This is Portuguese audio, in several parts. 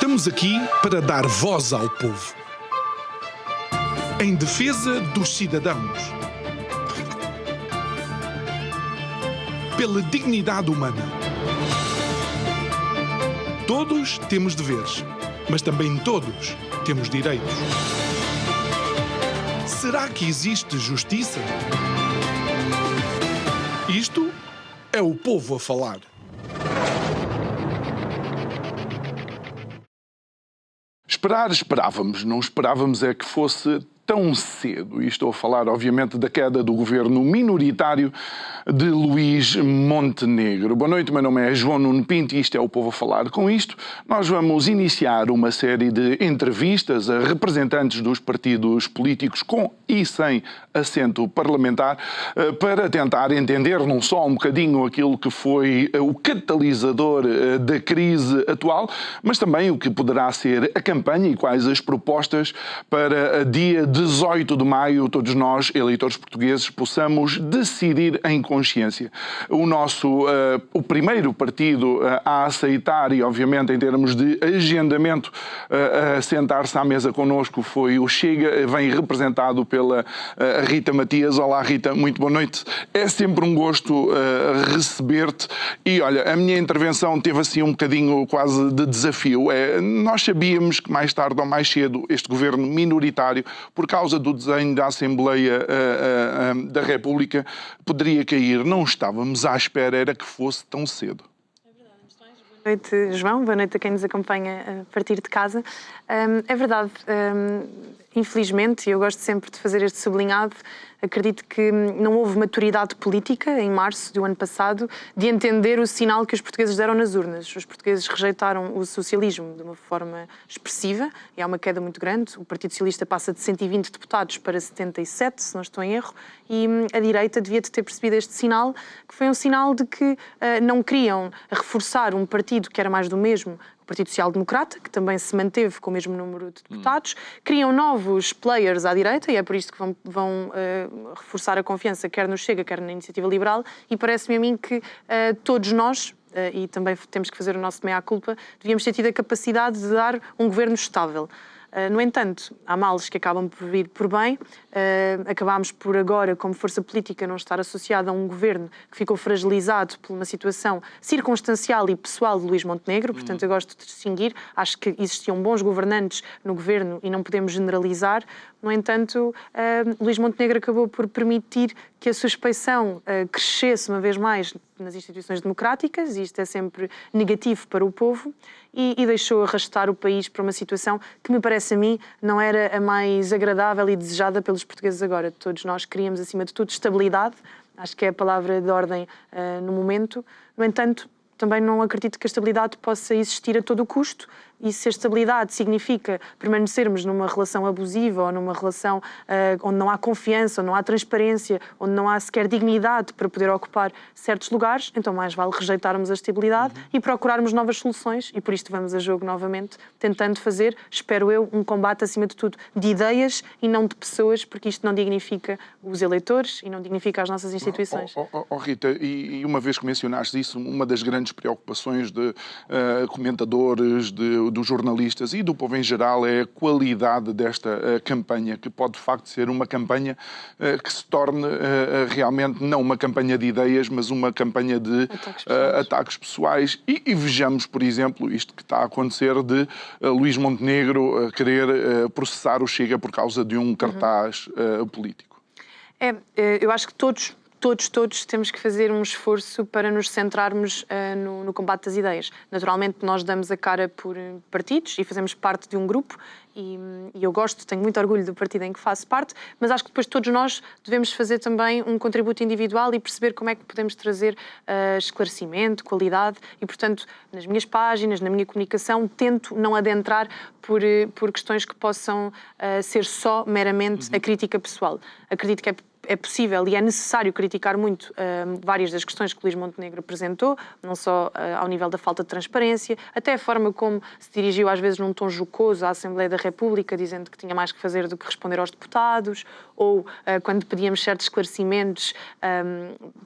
Estamos aqui para dar voz ao povo, em defesa dos cidadãos, pela dignidade humana. Todos temos deveres, mas também todos temos direitos. Será que existe justiça? Isto é o povo a falar. Esperávamos, não esperávamos é que fosse tão cedo. E estou a falar, obviamente, da queda do governo minoritário de Luís Montenegro. Boa noite, meu nome é João Nuno Pinto e isto é o Povo a Falar. Com isto, nós vamos iniciar uma série de entrevistas a representantes dos partidos políticos com e sem assento parlamentar para tentar entender não só um bocadinho aquilo que foi o catalisador da crise atual, mas também o que poderá ser a campanha e quais as propostas para dia 18 de maio, todos nós, eleitores portugueses, possamos decidir em consciência. O primeiro partido a aceitar e, obviamente, em termos de agendamento, a sentar-se à mesa connosco foi o Chega, vem representado pela Rita Matias. Olá, Rita, muito boa noite. É sempre um gosto receber-te e, olha, a minha intervenção teve assim um bocadinho quase de desafio. Nós sabíamos que mais tarde ou mais cedo este governo minoritário, por causa do desenho da Assembleia da República, poderia cair. Não estávamos à espera, era que fosse tão cedo. Boa noite, João. Boa noite a quem nos acompanha a partir de casa. É verdade, infelizmente, e eu gosto sempre de fazer este sublinhado, acredito que não houve maturidade política em março do ano passado de entender o sinal que os portugueses deram nas urnas. Os portugueses rejeitaram o socialismo de uma forma expressiva e há uma queda muito grande. O Partido Socialista passa de 120 deputados para 77, se não estou em erro, e a direita devia ter percebido este sinal, que foi um sinal de que não queriam reforçar um partido que era mais do mesmo, o Partido Social Democrata, que também se manteve com o mesmo número de deputados, criam novos players à direita e é por isto que vão reforçar a confiança quer no Chega, quer na Iniciativa Liberal, e parece-me a mim que todos nós, e também temos que fazer o nosso meia-culpa, devíamos ter tido a capacidade de dar um governo estável. No entanto, há males que acabam por vir por bem. Acabámos por agora, como força política, não estar associada a um governo que ficou fragilizado por uma situação circunstancial e pessoal de Luís Montenegro. Portanto, eu gosto de distinguir. Acho que existiam bons governantes no governo e não podemos generalizar. No entanto, Luís Montenegro acabou por permitir que a suspeição crescesse uma vez mais nas instituições democráticas, e isto é sempre negativo para o povo, e deixou arrastar o país para uma situação que me parece a mim não era a mais agradável e desejada pelos portugueses agora. Todos nós queríamos, acima de tudo, estabilidade, acho que é a palavra de ordem no momento. No entanto, também não acredito que a estabilidade possa existir a todo o custo, e se a estabilidade significa permanecermos numa relação abusiva ou numa relação onde não há confiança, onde não há transparência, onde não há sequer dignidade para poder ocupar certos lugares, então mais vale rejeitarmos a estabilidade e procurarmos novas soluções, e por isto vamos a jogo novamente, tentando fazer, espero eu, um combate acima de tudo de ideias e não de pessoas, porque isto não dignifica os eleitores e não dignifica as nossas instituições. Rita, e uma vez que mencionaste isso, uma das grandes preocupações de comentadores, dos jornalistas e do povo em geral é a qualidade desta campanha, que pode de facto ser uma campanha que se torne realmente não uma campanha de ideias, mas uma campanha de ataques pessoais. E vejamos, por exemplo, isto que está a acontecer de Luís Montenegro querer processar o Chega por causa de um cartaz político. Eu acho que todos temos que fazer um esforço para nos centrarmos no combate das ideias. Naturalmente, nós damos a cara por partidos e fazemos parte de um grupo, e eu tenho muito orgulho do partido em que faço parte, mas acho que depois todos nós devemos fazer também um contributo individual e perceber como é que podemos trazer esclarecimento, qualidade, e, portanto, nas minhas páginas, na minha comunicação, tento não adentrar por questões que possam ser só meramente a crítica pessoal. Acredito que é é possível e é necessário criticar muito várias das questões que Luís Montenegro apresentou, não só ao nível da falta de transparência, até a forma como se dirigiu às vezes num tom jocoso à Assembleia da República, dizendo que tinha mais que fazer do que responder aos deputados, ou quando pedíamos certos esclarecimentos,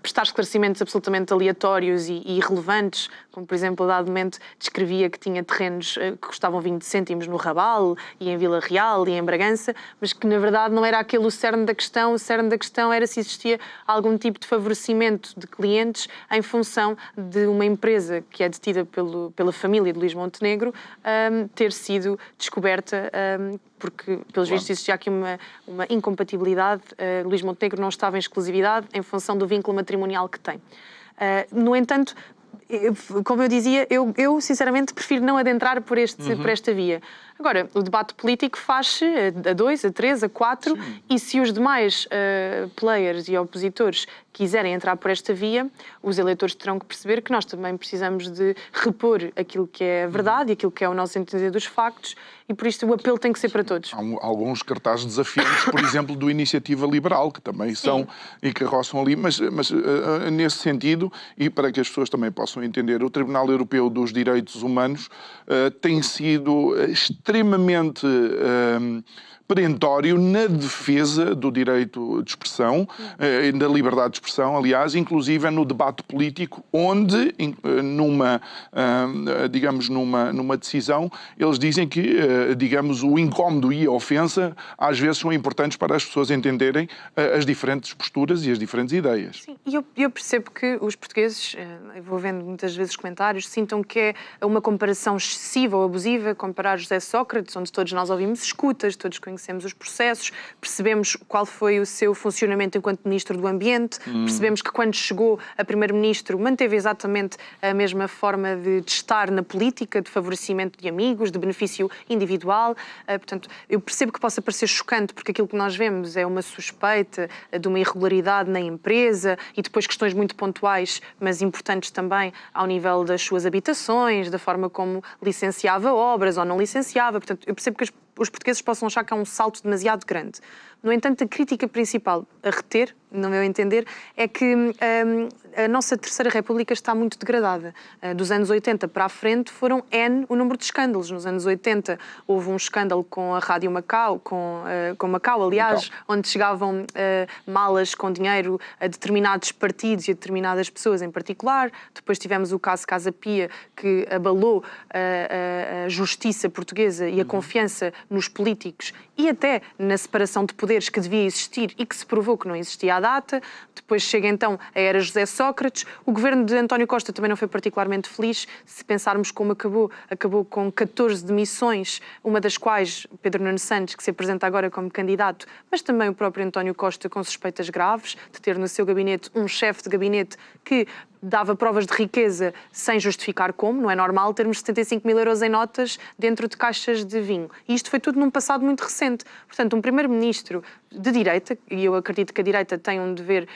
prestar esclarecimentos absolutamente aleatórios e irrelevantes, como por exemplo, a dado momento descrevia que tinha terrenos que custavam 20 cêntimos no Raval e em Vila Real e em Bragança, mas que na verdade não era aquele o cerne da questão. O cerne da questão era se existia algum tipo de favorecimento de clientes em função de uma empresa que é detida pela família de Luís Montenegro ter sido descoberta, porque, pelos vistos, existia aqui uma incompatibilidade. Luís Montenegro não estava em exclusividade em função do vínculo matrimonial que tem. No entanto, como eu dizia, eu sinceramente prefiro não adentrar por esta via. Agora, o debate político faz-se a 2, a 3, a 4, e se os demais players e opositores quiserem entrar por esta via, os eleitores terão que perceber que nós também precisamos de repor aquilo que é a verdade e aquilo que é o nosso entender dos factos, e por isto o apelo tem que ser para todos. Há alguns cartazes desafiantes, por exemplo, do Iniciativa Liberal, que também são e que roçam ali, mas nesse sentido, e para que as pessoas também possam entender, o Tribunal Europeu dos Direitos Humanos tem sido extremamente perentório na defesa do direito de expressão, da liberdade de expressão, aliás, inclusive no debate político, onde, numa decisão, eles dizem que, digamos, o incómodo e a ofensa às vezes são importantes para as pessoas entenderem as diferentes posturas e as diferentes ideias. Sim, e eu percebo que os portugueses, eu vou vendo muitas vezes comentários, sintam que é uma comparação excessiva ou abusiva comparar José Sócrates, onde todos nós ouvimos escutas, todos conhecemos os processos, percebemos qual foi o seu funcionamento enquanto Ministro do Ambiente, percebemos que quando chegou a Primeiro-Ministro manteve exatamente a mesma forma de estar na política, de favorecimento de amigos, de benefício individual. Portanto, eu percebo que possa parecer chocante, porque aquilo que nós vemos é uma suspeita de uma irregularidade na empresa e depois questões muito pontuais, mas importantes também ao nível das suas habitações, da forma como licenciava obras ou não licenciava. Portanto, eu percebo que os portugueses possam achar que há um salto demasiado grande. No entanto, a crítica principal a reter, no meu entender, é que a nossa Terceira República está muito degradada. Dos anos 80 para a frente foram N o número de escândalos. Nos anos 80 houve um escândalo com a Rádio Macau, com Macau, aliás, onde chegavam malas com dinheiro a determinados partidos e a determinadas pessoas em particular. Depois tivemos o caso Casa Pia, que abalou a justiça portuguesa e a confiança nos políticos e até na separação de poderes que devia existir e que se provou que não existia à data. Depois chega então a era José Sócrates. O governo de António Costa também não foi particularmente feliz, se pensarmos como acabou com 14 demissões, uma das quais Pedro Nuno Santos, que se apresenta agora como candidato, mas também o próprio António Costa com suspeitas graves de ter no seu gabinete um chefe de gabinete que dava provas de riqueza sem justificar como. Não é normal termos 75 mil euros em notas dentro de caixas de vinho. E isto foi tudo num passado muito recente. Portanto, um primeiro-ministro de direita, e eu acredito que a direita tem um dever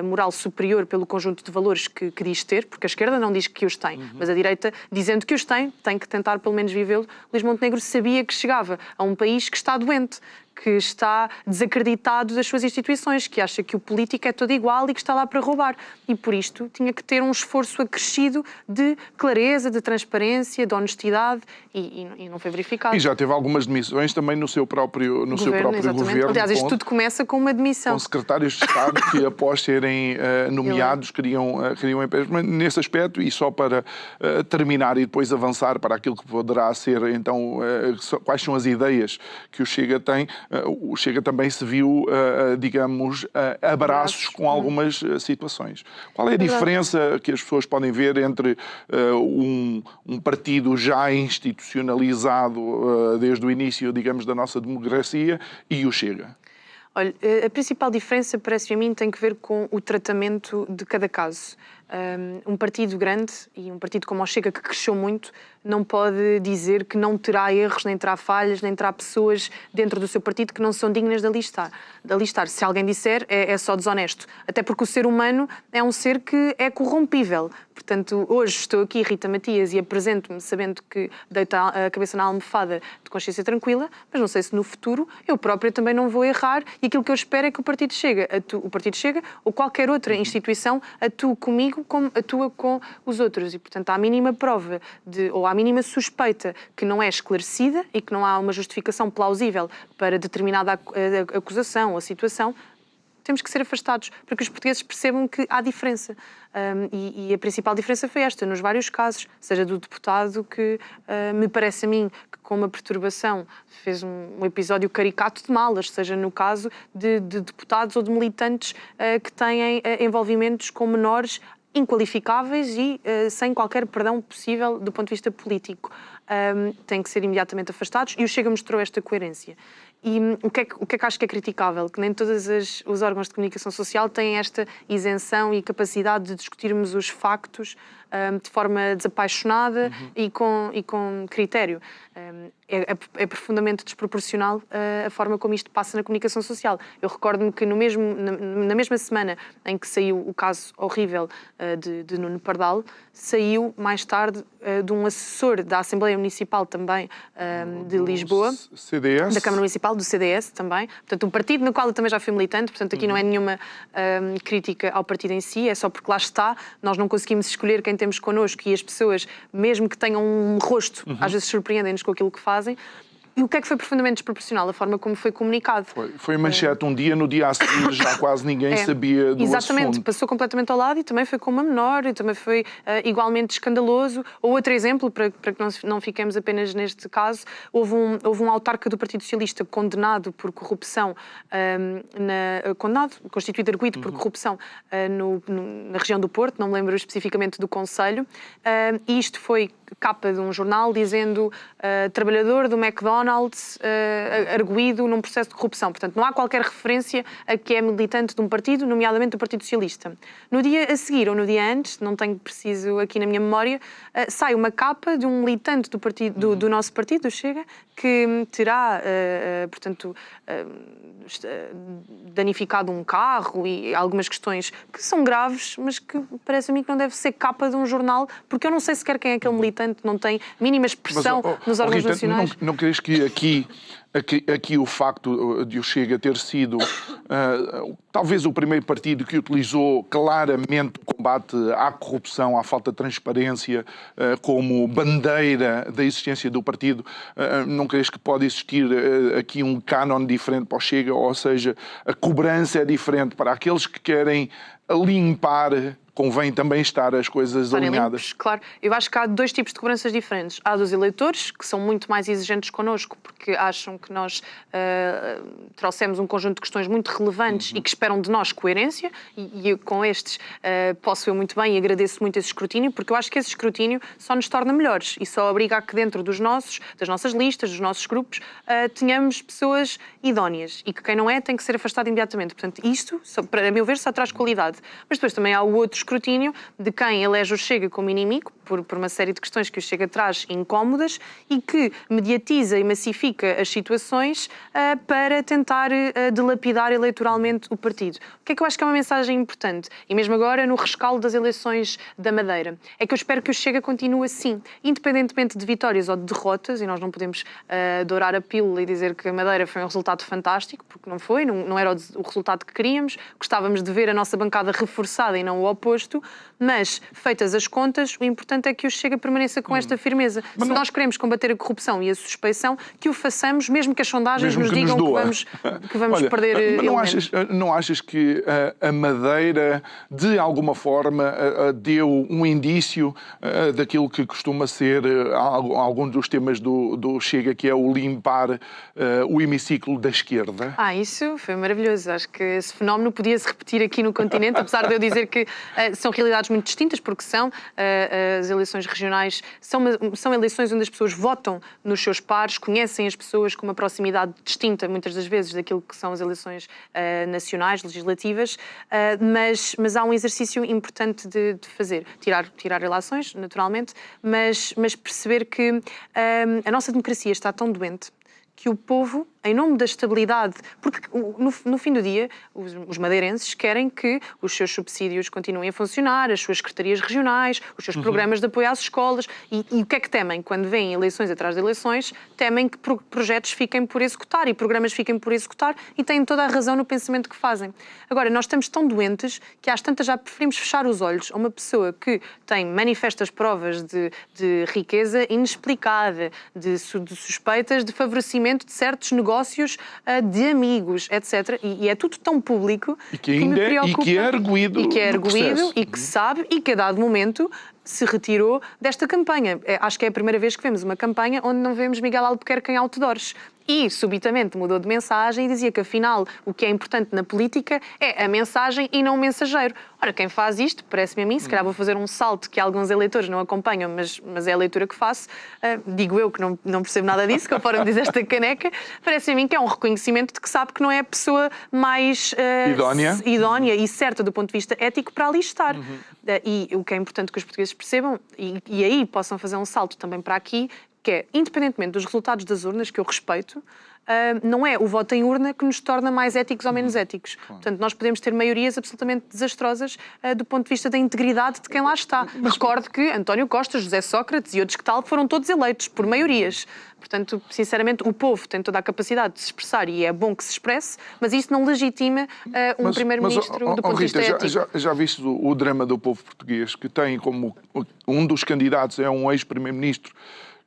moral superior pelo conjunto de valores que diz ter, porque a esquerda não diz que os tem, mas a direita, dizendo que os tem que tentar pelo menos vivê-lo. Luís Montenegro sabia que chegava a um país que está doente, que está desacreditado das suas instituições, que acha que o político é todo igual e que está lá para roubar. E por isto tinha que ter um esforço acrescido de clareza, de transparência, de honestidade e não foi verificado. E já teve algumas demissões também no seu próprio governo. Aliás, isto tudo começa com uma demissão. Com secretários de Estado que, após serem nomeados, queriam empresas. Mas nesse aspecto, e só para terminar e depois avançar para aquilo que poderá ser, então, quais são as ideias que o Chega tem, o Chega também se viu, digamos, abraços com algumas situações. Qual é a diferença que as pessoas podem ver entre um partido já institucionalizado desde o início, digamos, da nossa democracia e o Chega? Olha, a principal diferença, parece-me a mim, tem que ver com o tratamento de cada caso. Um partido grande e um partido como o Chega, que cresceu muito, não pode dizer que não terá erros, nem terá falhas, nem terá pessoas dentro do seu partido que não são dignas de ali estar. Se alguém disser, é só desonesto. Até porque o ser humano é um ser que é corrompível. Portanto, hoje estou aqui, Rita Matias, e apresento-me sabendo que deito a cabeça na almofada de consciência tranquila, mas não sei se no futuro eu própria também não vou errar, e aquilo que eu espero é que o Partido Chega, ou qualquer outra instituição atue comigo como atua com os outros. E, portanto, há a mínima prova ou há a mínima suspeita que não é esclarecida e que não há uma justificação plausível para determinada acusação ou situação, temos que ser afastados, para que os portugueses percebam que há diferença. E a principal diferença foi esta, nos vários casos, seja do deputado que me parece a mim que com uma perturbação fez um episódio caricato de malas, seja no caso de deputados ou de militantes que têm envolvimentos com menores inqualificáveis e sem qualquer perdão possível do ponto de vista político. Têm que ser imediatamente afastados, e o Chega mostrou esta coerência. E o que é que acho que é criticável? Que nem todos os órgãos de comunicação social têm esta isenção e capacidade de discutirmos os factos de forma desapaixonada e com critério. É profundamente desproporcional a forma como isto passa na comunicação social. Eu recordo-me que na mesma semana em que saiu o caso horrível de Nuno Pardal, saiu mais tarde de um assessor da Assembleia Municipal também de Lisboa, CDS? Da Câmara Municipal, do CDS também, portanto um partido no qual eu também já fui militante, portanto aqui não é nenhuma crítica ao partido em si, é só porque lá está, nós não conseguimos escolher quem temos connosco, e as pessoas, mesmo que tenham um rosto, às vezes surpreendem-nos com aquilo que fazem. E o que é que foi profundamente desproporcional? A forma como foi comunicado. Foi manchete um dia, no dia a seguir já quase ninguém sabia do Exatamente, assunto. passou completamente ao lado, e também foi com uma menor, e também foi igualmente escandaloso. Ou outro exemplo, para que não fiquemos apenas neste caso, houve um autarca do Partido Socialista condenado por corrupção, constituído arguido por corrupção na região do Porto, não me lembro especificamente do concelho, e isto foi capa de um jornal dizendo trabalhador do McDonald's arguido num processo de corrupção. Portanto, não há qualquer referência a que é militante de um partido, nomeadamente do Partido Socialista. No dia a seguir ou no dia antes, não tenho preciso aqui na minha memória, sai uma capa de um militante do nosso partido, do Chega, que terá, portanto, danificado um carro e algumas questões que são graves, mas que parece a mim que não deve ser capa de um jornal, porque eu não sei sequer quem é aquele militante, não tem mínima expressão nos órgãos Rita, nacionais. Não crees que aqui o facto de o Chega ter sido talvez o primeiro partido que utilizou claramente o combate à corrupção, à falta de transparência, como bandeira da existência do partido, não crees que pode existir aqui um cânon diferente para o Chega? Ou seja, a cobrança é diferente para aqueles que querem limpar, convém também estar as coisas alinhadas. Limpos, claro. Eu acho que há dois tipos de cobranças diferentes. Há dos eleitores, que são muito mais exigentes connosco, porque acham que nós trouxemos um conjunto de questões muito relevantes e que esperam de nós coerência, e eu, com estes posso eu muito bem e agradeço muito esse escrutínio, porque eu acho que esse escrutínio só nos torna melhores e só obriga a que dentro das nossas listas, dos nossos grupos, tenhamos pessoas idóneas, e que quem não é tem que ser afastado imediatamente. Portanto, isto, para meu ver, só traz qualidade. Mas depois também há o outro escrutínio de quem elege o Chega como inimigo, por uma série de questões que o Chega traz incómodas, e que mediatiza e massifica as situações para tentar dilapidar eleitoralmente o partido. O que é que eu acho que é uma mensagem importante? E mesmo agora, no rescaldo das eleições da Madeira, é que eu espero que o Chega continue assim, independentemente de vitórias ou de derrotas, e nós não podemos dourar a pílula e dizer que a Madeira foi um resultado fantástico, porque não foi, não era o resultado que queríamos, gostávamos de ver a nossa bancada reforçada e não o oposto, mas, feitas as contas, o importante é que o Chega permaneça com esta firmeza. Se nós queremos combater a corrupção e a suspeição, que o façamos, mesmo que as sondagens nos digam que vamos perder elementos. Não achas que a Madeira, de alguma forma, deu um indício daquilo que costuma ser algum dos temas do Chega, que é o limpar o hemiciclo da esquerda? Isso foi maravilhoso. Acho que esse fenómeno podia-se repetir aqui no continente, apesar de eu dizer que são realidades muito distintas, porque são as as eleições regionais são eleições onde as pessoas votam nos seus pares, conhecem as pessoas com uma proximidade distinta, muitas das vezes, daquilo que são as eleições nacionais, legislativas, mas há um exercício importante de fazer. Tirar relações, naturalmente, mas perceber que a nossa democracia está tão doente que o povo, em nome da estabilidade, porque no fim do dia os madeirenses querem que os seus subsídios continuem a funcionar, as suas secretarias regionais, os seus programas de apoio às escolas, e o que é que temem? Quando vêm eleições atrás de eleições, temem que projetos fiquem por executar e programas fiquem por executar, e têm toda a razão no pensamento que fazem. Agora, nós estamos tão doentes que às tantas já preferimos fechar os olhos a uma pessoa que tem manifestas provas de riqueza inexplicada, de suspeitas de favorecimento de certos negócios de amigos, etc. E é tudo tão público que me preocupa. E que é arguido. E que é arguido e que sabe e que a dado momento se retirou desta campanha. Acho que é a primeira vez que vemos uma campanha onde não vemos Miguel Albuquerque em outdoors. E, subitamente, mudou de mensagem e dizia que, afinal, o que é importante na política é a mensagem e não o mensageiro. Ora, quem faz isto, parece-me a mim, se calhar vou fazer um salto que alguns eleitores não acompanham, mas é a leitura que faço, digo eu que não percebo nada disso, conforme diz esta caneca, parece-me a mim que é um reconhecimento de que sabe que não é a pessoa mais idónea e certa do ponto de vista ético para ali estar. E o que é importante que os portugueses percebam, e aí possam fazer um salto também para aqui, que é, independentemente dos resultados das urnas, que eu respeito, não é o voto em urna que nos torna mais éticos ou menos éticos. Portanto, nós podemos ter maiorias absolutamente desastrosas do ponto de vista da integridade de quem lá está. Recordo que António Costa, José Sócrates e outros que tal foram todos eleitos por maiorias. Portanto, sinceramente, o povo tem toda a capacidade de se expressar e é bom que se expresse, mas isso não legitima um primeiro-ministro do ponto de vista ético. Já viste o drama do povo português, que tem como um dos candidatos é um ex-primeiro-ministro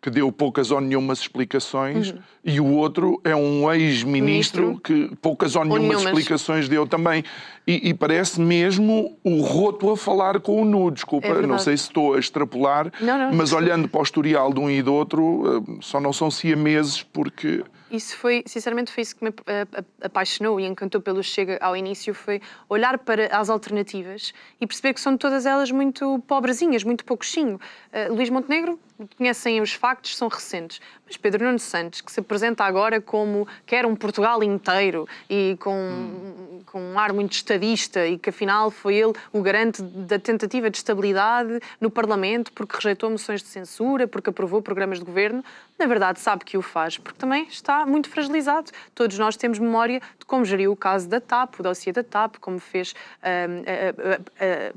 que deu poucas ou nenhumas explicações, e o outro é um ex-ministro que poucas ou nenhumas explicações deu também. E parece mesmo o roto a falar com o nu. Desculpa, não sei se estou a extrapolar, mas olhando para o historial de um e do outro, só não são siameses porque... Isso foi, sinceramente, foi isso que me apaixonou e encantou pelo Chega ao início, foi olhar para as alternativas e perceber que são todas elas muito pobrezinhas, muito pouquinho. Luís Montenegro, conhecem os factos, são recentes. Mas Pedro Nuno Santos, que se apresenta agora como quer um Portugal inteiro e com um ar muito estadista e que afinal foi ele o garante da tentativa de estabilidade no Parlamento porque rejeitou moções de censura, porque aprovou programas de governo, na verdade sabe que o faz porque também está muito fragilizado. Todos nós temos memória de como geriu o caso da TAP, o dossiê da TAP, como fez,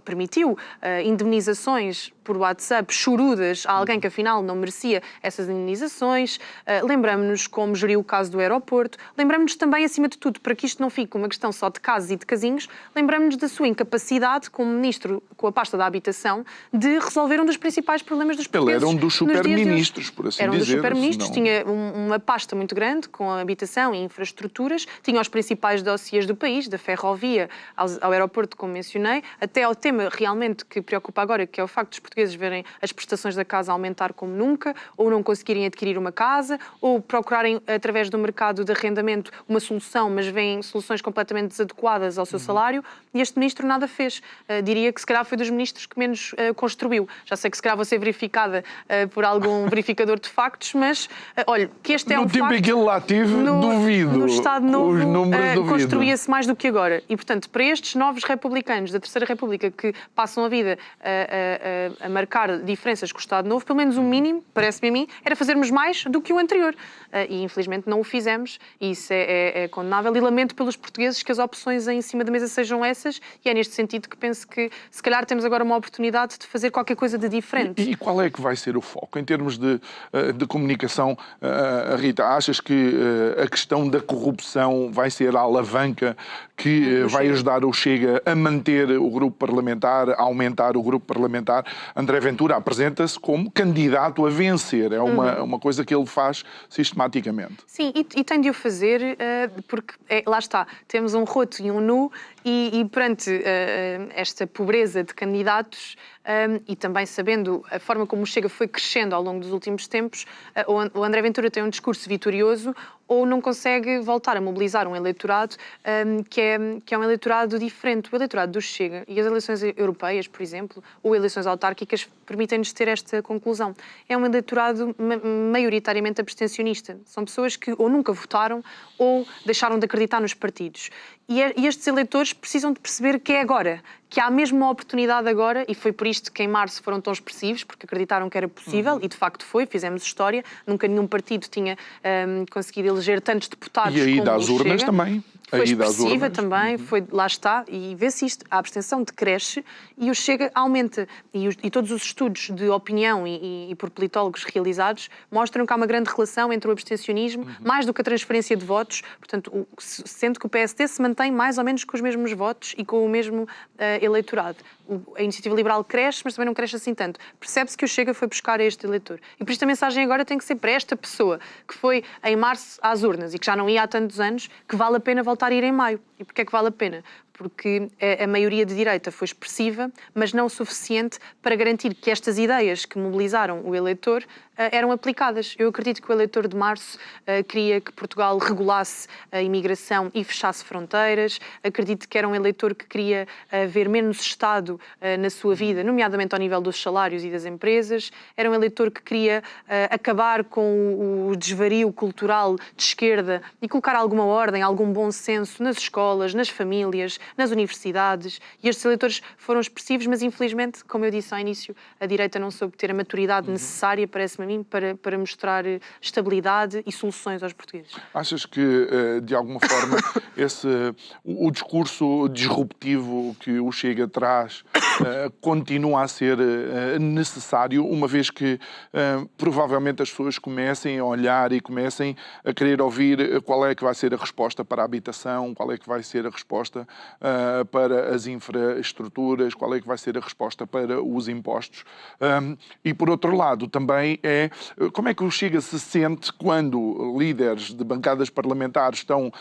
permitiu indemnizações por WhatsApp chorudas a alguém que afinal não merecia essas indemnizações. Lembramos-nos como geriu o caso do aeroporto. Lembramos-nos também, acima de tudo, para que isto não fique uma questão só de casos e de casinhos, lembramos-nos da sua incapacidade como ministro com a pasta da habitação de resolver um dos principais problemas dos portugueses. Ele era um dos super-ministros, por assim dizer. Era um dos super-ministros, tinha uma pasta muito grande com a habitação e infraestruturas, tinha os principais dossiês do país, da ferrovia ao aeroporto, como mencionei, até ao tema realmente que preocupa agora, que é o facto dos portugueses verem as prestações da casa aumentar como nunca, ou não conseguirem adquirir uma casa, ou procurarem, através do mercado de arrendamento, uma solução, mas veem soluções completamente desadequadas ao seu salário, e este ministro nada fez. Diria que se calhar foi dos ministros que menos construiu. Já sei que se calhar vou ser verificada por algum verificador de factos, mas, olha, que este é um facto... No tempo em que ele lá tive, duvido. No Estado Novo, os números duvido. Construía-se mais do que agora. E, portanto, para estes novos republicanos da Terceira República que passam a vida a marcar diferenças com o Estado Novo, pelo menos o mínimo, parece-me a mim, era fazermos mais do que o anterior. E, infelizmente, não o fizemos. E isso é condenável. E lamento pelos portugueses que as opções em cima da mesa sejam essas. E é neste sentido que penso que, se calhar, temos agora uma oportunidade de fazer qualquer coisa de diferente. E qual é que vai ser o foco? Em termos de comunicação, Rita, achas que a questão da corrupção vai ser a alavanca que vai ajudar o Chega a manter o grupo parlamentar, a aumentar o grupo parlamentar? André Ventura apresenta-se como candidato a vencer. É uma coisa que ele faz sistematicamente. Sim, e tem de o fazer porque, lá está, temos um roto e um nu e perante esta pobreza de candidatos e também sabendo a forma como o Chega foi crescendo ao longo dos últimos tempos, o André Ventura tem um discurso vitorioso ou não consegue voltar a mobilizar um eleitorado que é um eleitorado diferente. O eleitorado do Chega e as eleições europeias, por exemplo, ou eleições autárquicas, permitem-nos ter esta conclusão. É um eleitorado maioritariamente abstencionista. São pessoas que ou nunca votaram ou deixaram de acreditar nos partidos. E estes eleitores precisam de perceber que é agora, que há mesmo uma oportunidade agora, e foi por isto que em março foram tão expressivos, porque acreditaram que era possível, e de facto foi, fizemos história, nunca nenhum partido tinha conseguido eleger tantos deputados como o Chega. E a ida às urnas também. Foi expressiva também, lá está, e vê-se isto, a abstenção decresce e o Chega aumenta. E todos os estudos de opinião e por politólogos realizados mostram que há uma grande relação entre o abstencionismo, mais do que a transferência de votos, portanto, sendo que o PSD se mantém mais ou menos com os mesmos votos e com o mesmo eleitorado. A Iniciativa Liberal cresce, mas também não cresce assim tanto. Percebe-se que o Chega foi buscar este eleitor. E por isso a mensagem agora tem que ser para esta pessoa que foi em março às urnas e que já não ia há tantos anos, que vale a pena voltar a ir em maio. E porquê é que vale a pena? Porque a maioria de direita foi expressiva, mas não o suficiente para garantir que estas ideias que mobilizaram o eleitor eram aplicadas. Eu acredito que o eleitor de março queria que Portugal regulasse a imigração e fechasse fronteiras. Acredito que era um eleitor que queria ver menos Estado na sua vida, nomeadamente ao nível dos salários e das empresas. Era um eleitor que queria acabar com o desvario cultural de esquerda e colocar alguma ordem, algum bom senso nas escolas, nas famílias, nas universidades, e estes eleitores foram expressivos, mas infelizmente, como eu disse ao início, a direita não soube ter a maturidade necessária, parece-me a mim, para mostrar estabilidade e soluções aos portugueses. Achas que, de alguma forma, o discurso disruptivo que o Chega traz continua a ser necessário, uma vez que provavelmente as pessoas comecem a olhar e comecem a querer ouvir qual é que vai ser a resposta para a habitação, qual é que vai ser a resposta para as infraestruturas, qual é que vai ser a resposta para os impostos. E, por outro lado, também como é que o Chega se sente quando líderes de bancadas parlamentares estão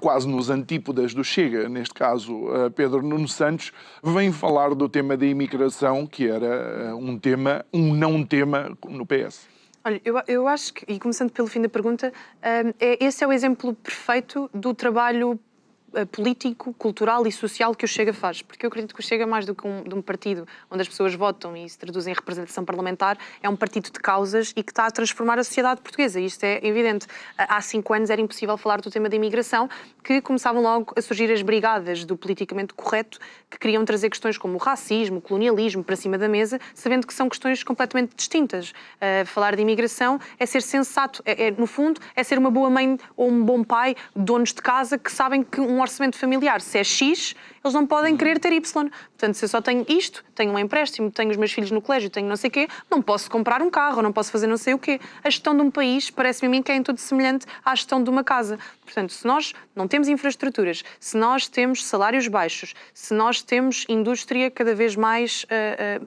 quase nos antípodas do Chega, neste caso Pedro Nuno Santos, vem falar do tema da imigração, que era um não tema no PS. Olha, eu acho que, e começando pelo fim da pergunta, esse é o exemplo perfeito do trabalho político, cultural e social que o Chega faz. Porque eu acredito que o Chega, mais do que de um partido onde as pessoas votam e se traduzem em representação parlamentar, é um partido de causas e que está a transformar a sociedade portuguesa. Isto é evidente. Há 5 anos era impossível falar do tema da imigração, que começavam logo a surgir as brigadas do politicamente correto, que queriam trazer questões como o racismo, o colonialismo para cima da mesa, sabendo que são questões completamente distintas. Falar de imigração é ser sensato, no fundo, é ser uma boa mãe ou um bom pai, donos de casa, que sabem que um orçamento familiar, se é X, eles não podem querer ter Y. Portanto, se eu só tenho isto, tenho um empréstimo, tenho os meus filhos no colégio, tenho não sei o quê, não posso comprar um carro, não posso fazer não sei o quê. A gestão de um país parece-me a mim que é em tudo semelhante à gestão de uma casa. Portanto, se nós não temos infraestruturas, se nós temos salários baixos, se nós temos indústria cada vez mais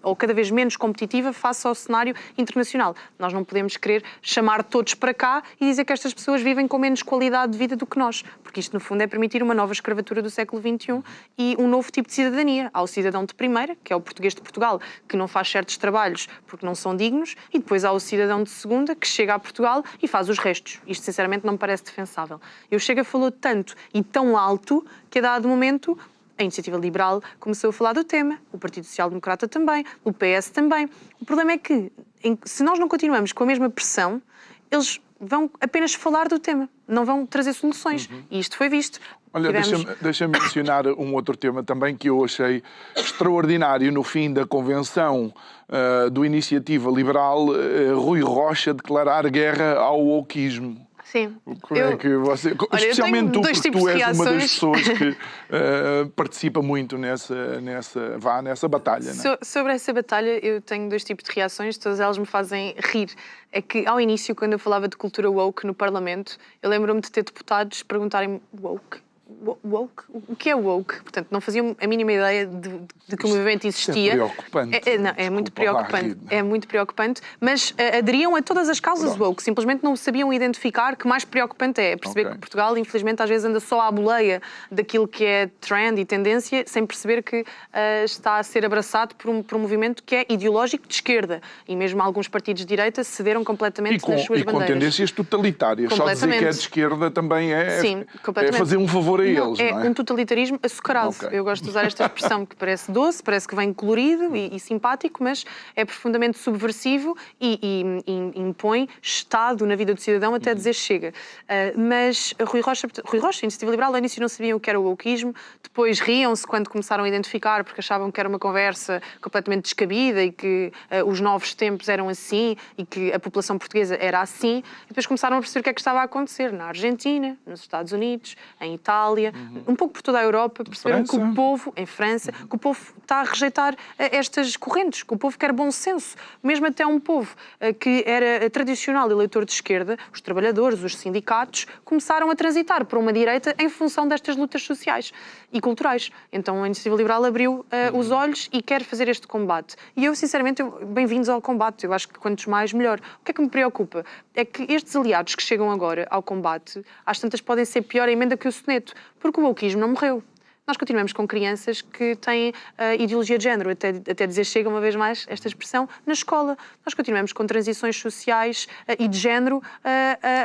ou cada vez menos competitiva face ao cenário internacional, nós não podemos querer chamar todos para cá e dizer que estas pessoas vivem com menos qualidade de vida do que nós, porque isto, no fundo, é permitir uma nova escravatura do século XXI e um novo tipo de cidadania. Há o cidadão de primeira, que é o português de Portugal, que não faz certos trabalhos porque não são dignos, e depois há o cidadão de segunda, que chega a Portugal e faz os restos. Isto, sinceramente, não me parece defensável. E o Chega falou tanto e tão alto que, a dado momento, a Iniciativa Liberal começou a falar do tema, o Partido Social Democrata também, o PS também. O problema é que, se nós não continuamos com a mesma pressão, eles vão apenas falar do tema, não vão trazer soluções. E isto foi visto. Olha, deixa-me mencionar um outro tema também que eu achei extraordinário no fim da convenção do Iniciativa Liberal, Rui Rocha declarar guerra ao wokeismo. Sim. Como é que você... Olha, especialmente tu, porque tu és uma das reações. pessoas que participa muito nessa batalha. Não é? Sobre essa batalha, eu tenho 2 tipos de reações, todas elas me fazem rir. É que, ao início, quando eu falava de cultura woke no Parlamento, eu lembro-me de ter deputados perguntarem-me woke. woke? O que é woke? Portanto, não faziam a mínima ideia de que o movimento existia. É preocupante. É muito preocupante. Rir. É muito preocupante, mas aderiam a todas as causas woke, simplesmente não sabiam identificar. Que mais preocupante é perceber que Portugal, infelizmente, às vezes anda só à boleia daquilo que é trend e tendência, sem perceber que está a ser abraçado por um movimento que é ideológico de esquerda. E mesmo alguns partidos de direita cederam completamente nas suas bandeiras. Com tendências totalitárias. Só dizer que é de esquerda também é fazer um favor a eles. É não é? um totalitarismo açucarado. Eu gosto de usar esta expressão, que parece doce, parece que vem colorido e simpático, mas é profundamente subversivo e impõe Estado na vida do cidadão até dizer chega. Mas Rui Rocha, Iniciativa Liberal, ao início não sabiam o que era o wokeismo, depois riam-se quando começaram a identificar, porque achavam que era uma conversa completamente descabida e que os novos tempos eram assim e que a população portuguesa era assim, e depois começaram a perceber o que é que estava a acontecer na Argentina, nos Estados Unidos, em Itália, um pouco por toda a Europa, perceberam que o povo, em França, que o povo está a rejeitar estas correntes, que o povo quer bom senso, mesmo até um povo que era tradicional eleitor de esquerda, os trabalhadores, os sindicatos, começaram a transitar para uma direita em função destas lutas sociais e culturais. Então a Iniciativa Liberal abriu os olhos e quer fazer este combate. E eu, sinceramente, bem-vindos ao combate. Eu acho que quantos mais, melhor. O que é que me preocupa? É que estes aliados que chegam agora ao combate, às tantas podem ser pior a emenda que o soneto, porque o wokeismo não morreu. Nós continuamos com crianças que têm ideologia de género, até dizer chega uma vez mais esta expressão, na escola. Nós continuamos com transições sociais e de género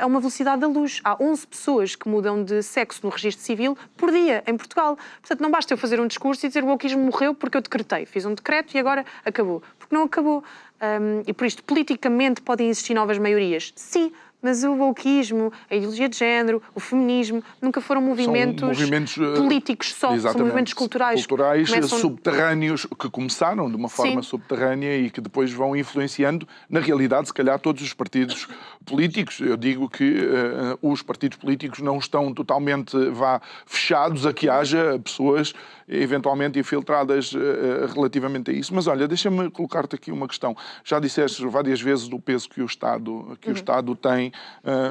a uma velocidade da luz. Há 11 pessoas que mudam de sexo no registro civil por dia em Portugal. Portanto, não basta eu fazer um discurso e dizer o wokeismo morreu porque eu decretei. Fiz um decreto e agora acabou. Porque não acabou. E por isto, politicamente, podem existir novas maiorias. Sim. Mas o wokeismo, a ideologia de género, o nunca foram movimentos políticos só, são movimentos culturais subterrâneos, que começaram de uma forma subterrânea e que depois vão influenciando, na realidade, se calhar, todos os partidos políticos. Eu digo que os partidos políticos não estão totalmente fechados a que haja pessoas eventualmente infiltradas relativamente a isso. Mas olha, deixa-me colocar-te aqui uma questão. Já disseste várias vezes do peso que o Estado tem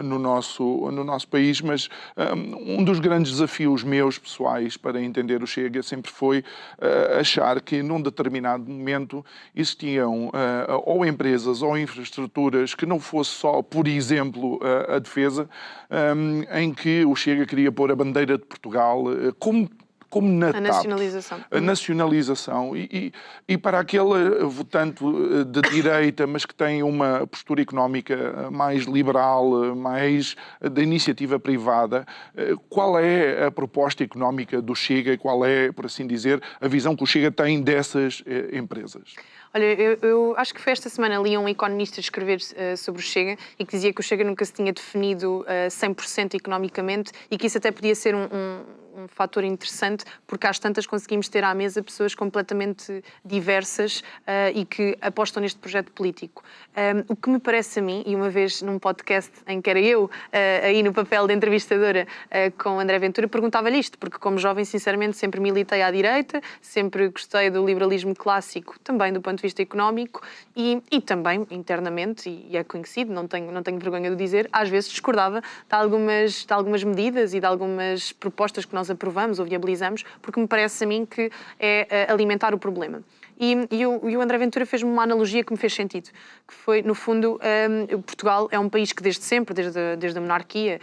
no nosso país, mas um dos grandes desafios meus pessoais para entender o Chega sempre foi achar que num determinado momento existiam ou empresas ou infraestruturas que não fosse só, por exemplo, a defesa, em que o Chega queria pôr a bandeira de Portugal como na TAP. A nacionalização. E para aquele votante de direita, mas que tem uma postura económica mais liberal, mais da iniciativa privada, qual é a proposta económica do Chega e qual é, por assim dizer, a visão que o Chega tem dessas empresas? Olha, eu acho que foi esta semana ali um economista escrever sobre o Chega e que dizia que o Chega nunca se tinha definido 100% economicamente e que isso até podia ser um fator interessante, porque às tantas conseguimos ter à mesa pessoas completamente diversas e que apostam neste projeto político. O que me parece a mim, e uma vez num podcast em que era eu, aí no papel de entrevistadora com André Ventura, perguntava-lhe isto, porque como jovem, sinceramente, sempre militei à direita, sempre gostei do liberalismo clássico, também do ponto de vista económico e também internamente, e é conhecido, não tenho vergonha de dizer, às vezes discordava de algumas medidas e de algumas propostas que nós aprovamos ou viabilizamos, porque me parece a mim que é alimentar o problema. E o André Ventura fez-me uma analogia que me fez sentido, que foi, no fundo, Portugal é um país que desde sempre, desde a monarquia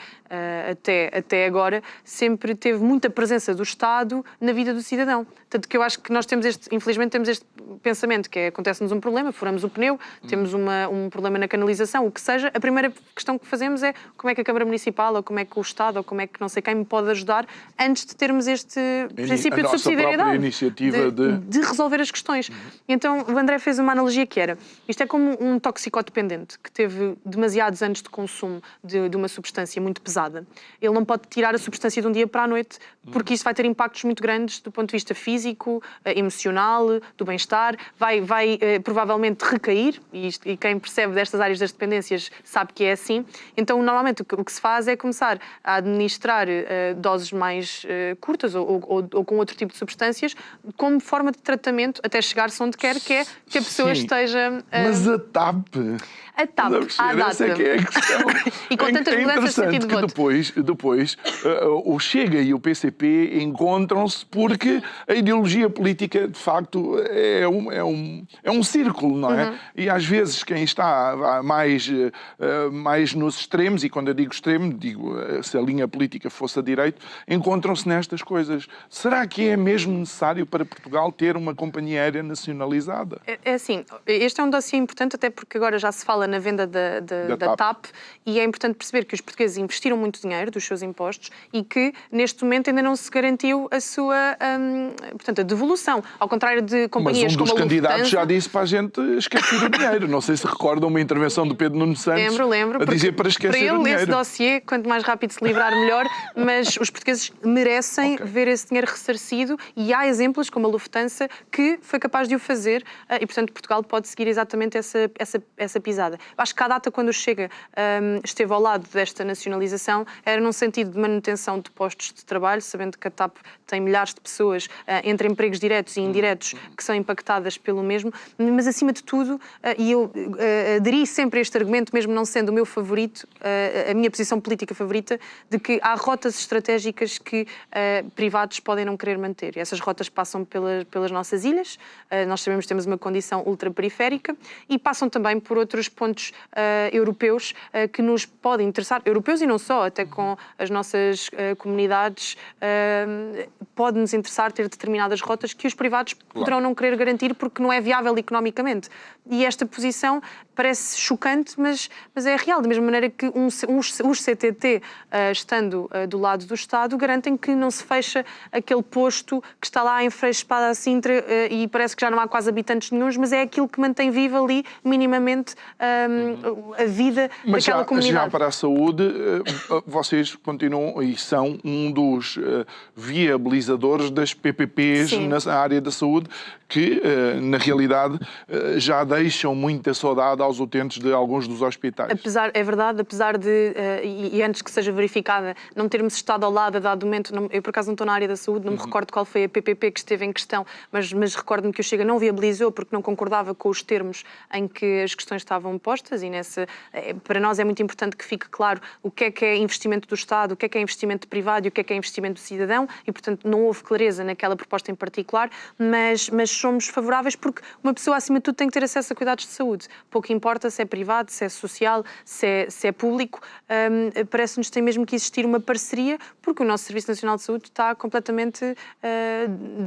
até agora, sempre teve muita presença do Estado na vida do cidadão. Tanto que eu acho que nós infelizmente temos este pensamento, que acontece-nos um problema, furamos o pneu, temos um problema na canalização, o que seja, a primeira questão que fazemos é como é que a Câmara Municipal, ou como é que o Estado, ou como é que não sei quem me pode ajudar, antes de termos este princípio de subsidiariedade, iniciativa de resolver as questões. Então o André fez uma analogia que era, isto é como um toxicodependente que teve demasiados anos de consumo de uma substância muito pesada. Ele não pode tirar a substância de um dia para a noite, porque isso vai ter impactos muito grandes do ponto de vista físico, físico, emocional, do bem-estar, vai provavelmente recair, e quem percebe destas áreas das dependências sabe que é assim. Então, normalmente, o que se faz é começar a administrar doses mais curtas ou com outro tipo de substâncias como forma de tratamento até chegar-se onde quer, que é que a pessoa esteja... Mas a TAP... A TAP, à data. Essa é que é a questão. E com tantas mudanças de sentido de voto. Depois o Chega e o PCP encontram-se porque a ideologia política, de facto, é um círculo, não é? E às vezes quem está mais nos extremos, e quando eu digo extremo, digo se a linha política fosse a direito, encontram-se nestas coisas. Será que é mesmo necessário para Portugal ter uma companhia aérea nacionalizada? É assim, este é um dossiê importante, até porque agora já se fala na venda da TAP, e é importante perceber que os portugueses investiram muito dinheiro dos seus impostos e que neste momento ainda não se garantiu a sua portanto, a devolução, ao contrário de companhias como a Lufthansa. Mas um dos candidatos já disse para a gente esquecer o dinheiro. Não sei se recordam uma intervenção do Pedro Nuno Santos lembro, a dizer para esquecer o dinheiro. Para ele, esse dossiê, quanto mais rápido se livrar, melhor, mas os portugueses merecem ver esse dinheiro ressarcido, e há exemplos como a Lufthansa que foi capaz de o fazer, e portanto Portugal pode seguir exatamente essa pisada. Acho que a data, quando Chega esteve ao lado desta nacionalização, era num sentido de manutenção de postos de trabalho, sabendo que a TAP tem milhares de pessoas entre empregos diretos e indiretos que são impactadas pelo mesmo, mas acima de tudo, e eu aderi sempre a este argumento, mesmo não sendo o meu favorito, a minha posição política favorita, de que há rotas estratégicas que privados podem não querer manter. E essas rotas passam pelas nossas ilhas, nós sabemos que temos uma condição ultraperiférica, e passam também por outros pontos europeus que nos podem interessar, europeus e não só, até com as nossas comunidades, pode-nos interessar ter determinadas rotas que os privados poderão não querer garantir porque não é viável economicamente. E esta posição parece chocante, mas é real, da mesma maneira que os CTT, estando do lado do Estado, garantem que não se fecha aquele posto que está lá em Freixo Espada a Sintra e parece que já não há quase habitantes nenhuns, mas é aquilo que mantém viva ali minimamente a vida daquela comunidade. Mas já para a saúde, vocês continuam e são um dos viabilizadores das PPPs na área da saúde, que na realidade já deixam muita saudade aos utentes de alguns dos hospitais. É verdade, apesar de, e antes que seja verificada, não termos estado ao lado a dado momento, eu por acaso não estou na área da saúde, não me recordo qual foi a PPP que esteve em questão, mas recordo-me que o Chega não viabilizou porque não concordava com os termos em que as questões estavam postas, e para nós é muito importante que fique claro o que é investimento do Estado, o que é investimento privado e o que é investimento do cidadão, e portanto não houve clareza naquela proposta em particular, mas somos favoráveis porque uma pessoa acima de tudo tem que ter acesso a cuidados de saúde. Pouco importa se é privado, se é social, se é público, parece-nos que tem mesmo que existir uma parceria, porque o nosso Serviço Nacional de Saúde está completamente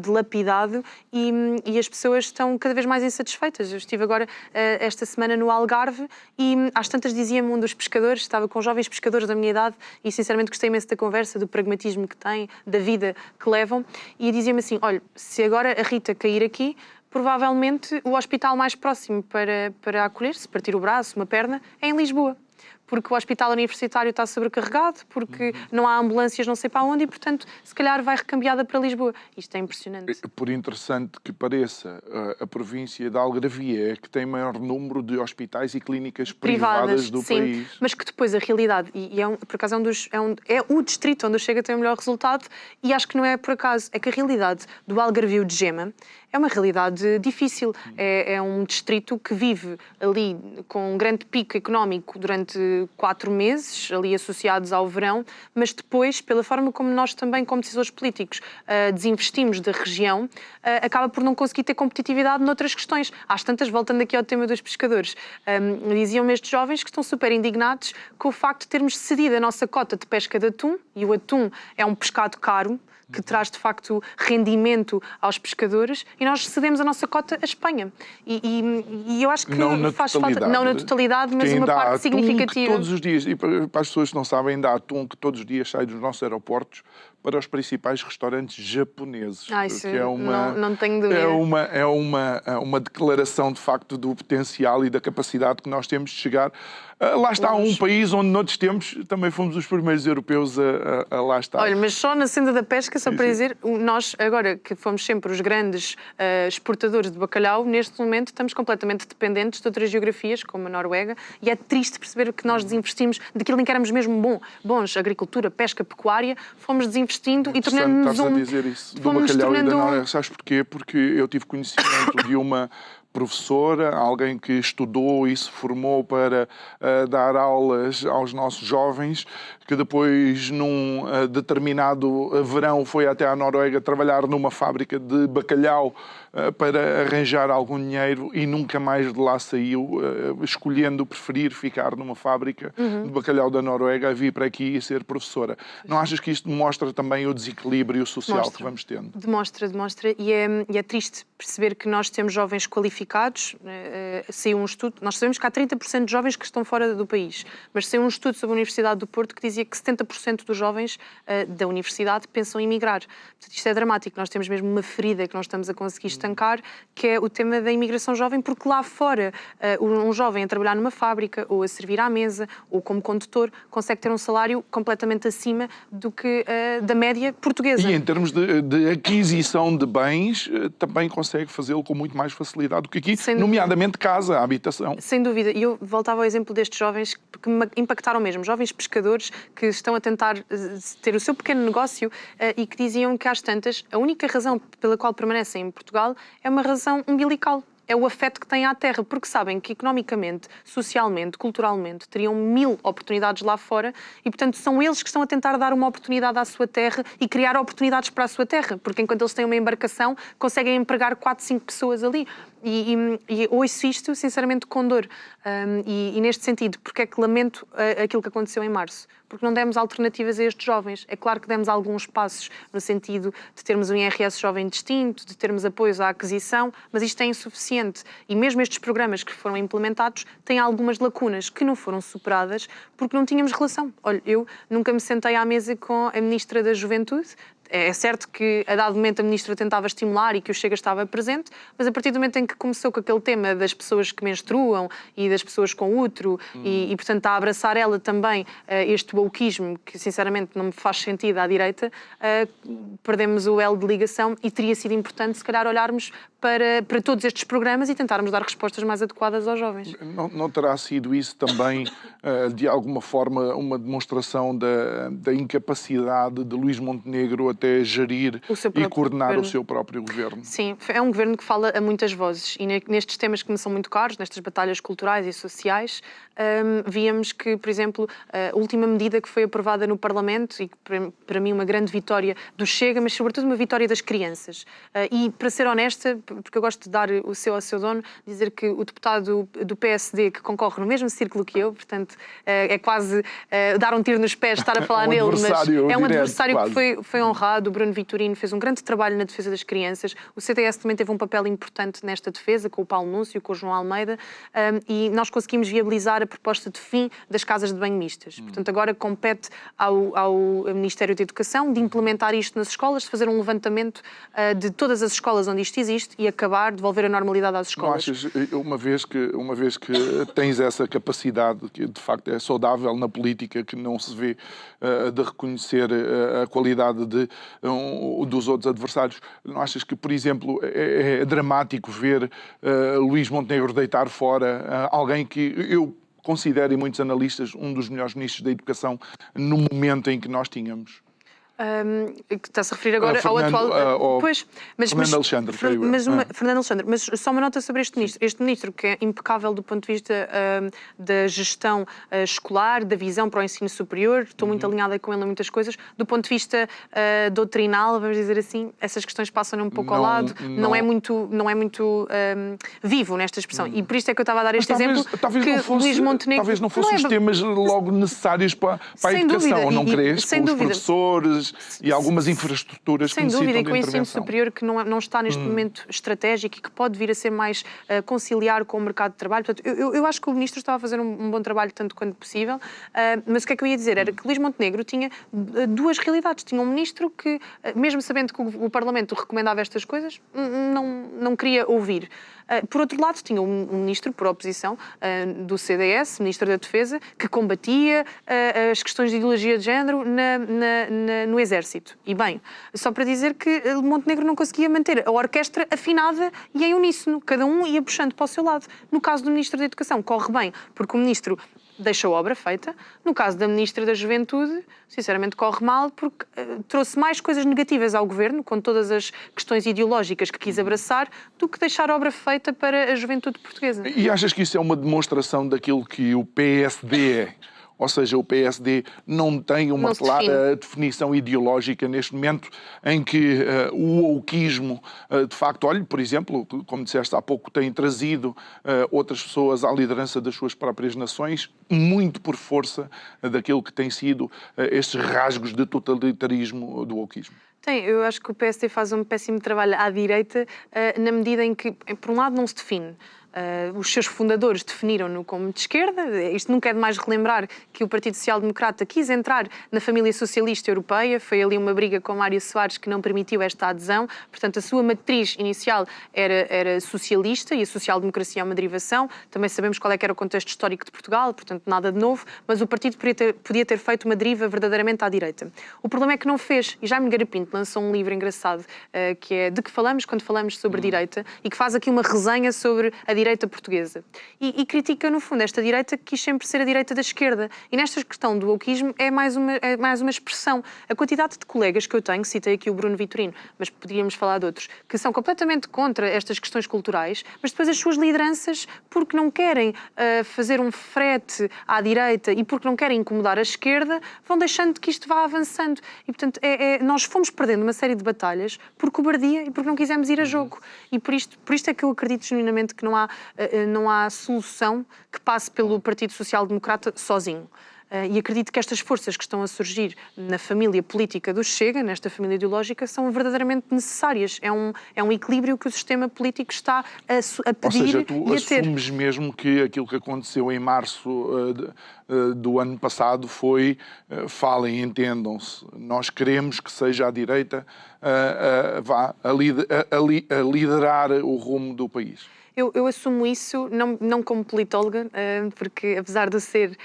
dilapidado e as pessoas estão cada vez mais insatisfeitas. Eu estive agora esta semana no Algarve e às tantas dizia-me um dos pescadores, estava com jovens pescadores da minha idade e sinceramente gostei imenso da conversa, do pragmatismo que têm, da vida que levam, e dizia-me assim, olha, se agora a Rita cair aqui, provavelmente o hospital mais próximo para acolher, se partir o braço, uma perna, é em Lisboa. Porque o hospital universitário está sobrecarregado, porque não há ambulâncias não sei para onde e, portanto, se calhar vai recambiada para Lisboa. Isto é impressionante. Por interessante que pareça, a província de Algarvia é que tem maior número de hospitais e clínicas privadas do país. Mas que depois a realidade, por acaso é o distrito onde o Chega tem o melhor resultado, e acho que não é por acaso, é que a realidade do Algarvio de Gema é uma realidade difícil. É um distrito que vive ali com um grande pico económico durante 4 meses, ali associados ao verão, mas depois, pela forma como nós também, como decisores políticos, desinvestimos da região, acaba por não conseguir ter competitividade noutras questões. Às tantas, voltando aqui ao tema dos pescadores, diziam-me estes jovens que estão super indignados com o facto de termos cedido a nossa cota de pesca de atum, e o atum é um pescado caro, que traz, de facto, rendimento aos pescadores, e nós cedemos a nossa cota à Espanha. E eu acho que faz falta... Não na totalidade, mas uma parte significativa. Todos os dias, e para as pessoas que não sabem, ainda há atum que todos os dias sai dos nossos aeroportos para os principais restaurantes japoneses. Isso que é não tenho dúvida. É uma declaração, de facto, do potencial e da capacidade que nós temos de chegar. Lá está um país onde, noutros tempos, também fomos os primeiros europeus a lá estar. Olha, mas só na senda da pesca, só para dizer, nós agora que fomos sempre os grandes exportadores de bacalhau, neste momento estamos completamente dependentes de outras geografias, como a Noruega, e é triste perceber que nós desinvestimos daquilo em que éramos mesmo bons, agricultura, pesca, pecuária, fomos desinvestindo e tornando-nos Estás a dizer isso do bacalhau e da Noruega. Sabes porquê? Porque eu tive conhecimento de uma professora, alguém que estudou e se formou para dar aulas aos nossos jovens, que depois, num determinado verão, foi até à Noruega trabalhar numa fábrica de bacalhau para arranjar algum dinheiro e nunca mais de lá saiu, escolhendo preferir ficar numa fábrica de bacalhau da Noruega a vir para aqui e ser professora. Não achas que isto demonstra também o desequilíbrio social que vamos tendo? Demonstra. E é triste perceber que nós temos jovens qualificados. Saiu um estudo, nós sabemos que há 30% de jovens que estão fora do país, mas saiu um estudo sobre a Universidade do Porto que dizia que 70% dos jovens da universidade pensam em emigrar. Portanto, isto é dramático. Nós temos mesmo uma ferida que não estamos a conseguir estancar, que é o tema da imigração jovem, porque lá fora um jovem a trabalhar numa fábrica ou a servir à mesa ou como condutor consegue ter um salário completamente acima do que da média portuguesa. E em termos de aquisição de bens, também consegue fazê-lo com muito mais facilidade do que aqui, nomeadamente casa, habitação. Sem dúvida. E eu voltava ao exemplo destes jovens que me impactaram mesmo. Jovens pescadores que estão a tentar ter o seu pequeno negócio e que diziam que às tantas a única razão pela qual permanecem em Portugal é uma razão umbilical. É o afeto que têm à terra, porque sabem que economicamente, socialmente, culturalmente, teriam 1000 oportunidades lá fora e, portanto, são eles que estão a tentar dar uma oportunidade à sua terra e criar oportunidades para a sua terra, porque enquanto eles têm uma embarcação, conseguem empregar 4, 5 pessoas ali. E ouço isto, sinceramente, com dor. E neste sentido, porque é que lamento aquilo que aconteceu em março? Porque não demos alternativas a estes jovens. É claro que demos alguns passos no sentido de termos um IRS jovem distinto, de termos apoios à aquisição, mas isto é insuficiente. E mesmo estes programas que foram implementados têm algumas lacunas que não foram superadas porque não tínhamos relação. Olha, eu nunca me sentei à mesa com a Ministra da Juventude. É certo que, a dado momento, a Ministra tentava estimular e que o Chega estava presente, mas a partir do momento em que começou com aquele tema das pessoas que menstruam e das pessoas com útero e portanto, a abraçar ela também este wokeismo, que sinceramente não me faz sentido à direita, perdemos o elo de ligação e teria sido importante, se calhar, olharmos para todos estes programas e tentarmos dar respostas mais adequadas aos jovens. Não terá sido isso também, de alguma forma, uma demonstração da incapacidade de Luís Montenegro até gerir e coordenar o seu próprio governo? Sim, é um governo que fala a muitas vozes e nestes temas que me são muito caros, nestas batalhas culturais e sociais, víamos que, por exemplo, a última medida que foi aprovada no Parlamento e que para mim uma grande vitória do Chega, mas sobretudo uma vitória das crianças. E, para ser honesta, porque eu gosto de dar o seu ao seu dono, dizer que o deputado do PSD, que concorre no mesmo círculo que eu, portanto, é quase dar um tiro nos pés, estar a falar nele, mas é um adversário que foi honrado. O Bruno Vitorino fez um grande trabalho na defesa das crianças. O CDS também teve um papel importante nesta defesa, com o Paulo Núncio, com o João Almeida, e nós conseguimos viabilizar a proposta de fim das casas de banho mistas. Portanto, agora compete ao Ministério da Educação de implementar isto nas escolas, de fazer um levantamento de todas as escolas onde isto existe e acabar, devolver a normalidade às escolas. Não achas, uma vez que tens essa capacidade, que de facto é saudável na política, que não se vê de reconhecer a qualidade dos outros adversários, não achas que, por exemplo, é dramático ver Luís Montenegro deitar fora alguém que eu considero, e muitos analistas, um dos melhores ministros da Educação no momento em que nós tínhamos? Que está-se a referir agora ao atual... Fernando Alexandre. Fernando Alexandre, mas só uma nota sobre este ministro. Este ministro, que é impecável do ponto de vista da gestão escolar, da visão para o ensino superior, estou muito alinhada com ele em muitas coisas. Do ponto de vista doutrinal, vamos dizer assim, essas questões passam-lhe um pouco ao lado. Não é muito vivo nesta expressão. E por isto é que eu estava a dar este exemplo. Luís Montenegro... Talvez não fossem os temas logo necessários para a educação, não crees? Os professores... escolas e algumas infraestruturas que sem necessitam dúvida, e de com o ensino intervenção. superior que não está neste momento estratégico e que pode vir a ser mais conciliar com o mercado de trabalho. Portanto, eu acho que o Ministro estava a fazer um bom trabalho tanto quanto possível, mas o que é que eu ia dizer? Era que Luís Montenegro tinha duas realidades. Tinha um Ministro que, mesmo sabendo que o Parlamento recomendava estas coisas, não queria ouvir. Por outro lado, tinha um Ministro, por oposição, do CDS, Ministro da Defesa, que combatia as questões de ideologia de género no Exército. E bem, só para dizer que Montenegro não conseguia manter a orquestra afinada e em uníssono. Cada um ia puxando para o seu lado. No caso do Ministro da Educação, corre bem, porque o Ministro deixa a obra feita. No caso da Ministra da Juventude, sinceramente corre mal, porque trouxe mais coisas negativas ao Governo, com todas as questões ideológicas que quis abraçar, do que deixar a obra feita para a juventude portuguesa. E achas que isso é uma demonstração daquilo que o PSD é? Ou seja, o PSD não tem uma clara definição ideológica neste momento em que o wokeismo, de facto, olhe, por exemplo, como disseste há pouco, tem trazido outras pessoas à liderança das suas próprias nações, muito por força daquilo que tem sido estes rasgos de totalitarismo do wokeismo. Eu acho que o PSD faz um péssimo trabalho à direita, na medida em que, por um lado, não se define. Os seus fundadores definiram-no como de esquerda. Isto nunca é demais relembrar que o Partido Social Democrata quis entrar na família socialista europeia. Foi ali uma briga com Mário Soares que não permitiu esta adesão. Portanto, a sua matriz inicial era socialista e a social-democracia é uma derivação. Também sabemos qual é que era o contexto histórico de Portugal, portanto, nada de novo. Mas o partido podia ter feito uma deriva verdadeiramente à direita. O problema é que não fez. E Jaime Nogueira Pinto lançou um livro engraçado que é De que falamos quando falamos sobre direita e que faz aqui uma resenha sobre a direita portuguesa. E critica, no fundo, esta direita que quis sempre ser a direita da esquerda. E nesta questão do wokeismo é mais uma expressão. A quantidade de colegas que eu tenho, citei aqui o Bruno Vitorino, mas poderíamos falar de outros, que são completamente contra estas questões culturais, mas depois as suas lideranças, porque não querem fazer um frete à direita e porque não querem incomodar a esquerda, vão deixando que isto vá avançando. E, portanto, nós fomos perdendo uma série de batalhas por cobardia e porque não quisemos ir a jogo. E por isto é que eu acredito genuinamente que não há solução que passe pelo Partido Social Democrata sozinho. E acredito que estas forças que estão a surgir na família política do Chega, nesta família ideológica, são verdadeiramente necessárias. É um equilíbrio que o sistema político está a pedir. Ou seja, tu e a ter. assumes mesmo que aquilo que aconteceu em março do ano passado foi falem, entendam-se. Nós queremos que seja a direita a liderar o rumo do país. Eu assumo isso, não como politóloga, porque apesar de ser,